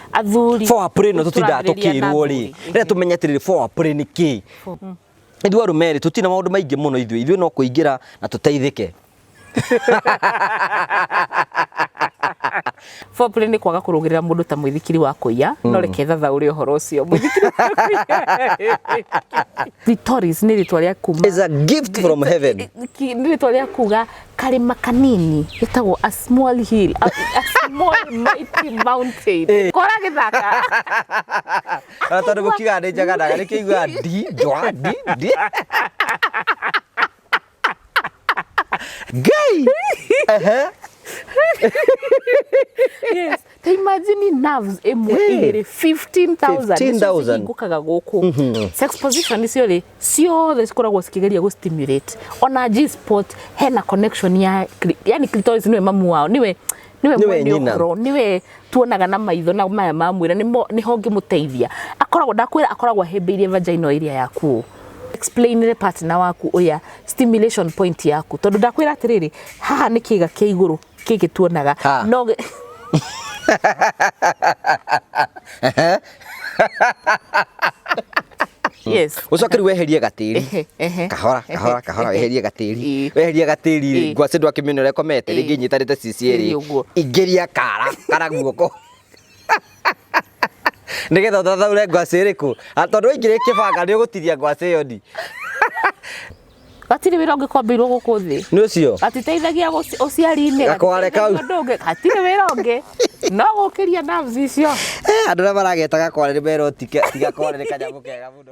athuri foreplay no tutinda tukirwo ri rire tumenyetirire foreplay ni ki ithu arumeri tutina maundu maingi muno ithu no kuingira na tuteithike. Foreplay ni kwaga kurugirira mundu ta mwithikiri wa kuya no reke thatha uri uhoro ucio mwithikiri Victories ni ritwa ria kuma is a gift from heaven ni ritwa ria kuga karima kanini gitagwo a small hill a small mighty mountain kora githaka tondu gukiga ni njaganaga ni kiigua di jwa di gay yes, they imagine nerves emwe 15,000 ngukaga guku sex position icio ri ciothe cikoragwo cikigeria gu stimulate ona G-spot hena connection ya yani clitoris niwe mamu wao niwe mwene niwe tuonaga na maitho na maya mamwira ni hongi muteithia akoragwo ndakwira akoragwo hembeire vagina area yaku explain the partner waku oya stimulation point yaku tondu ndakwira atiriri haha ni kiga kia iguru kiki tuonaga no yes ucokeri weherie gatiri kahora weherie gatiri ngwase ndwa kimino rekomete ringi nyitarite cicieri ingiria kara guoko nigetha thathaure ngwase riku tondu ingire kibanga ni ugutiria ngwase yo ndi gatire wira ungikwambirwo guku thi ni ucio atiteithagia uciari-ini ndungi gatire wira ungi no gukiria nerves icio andu na maragetaga kware ni mero tiga kware ni kanyamu kega muno.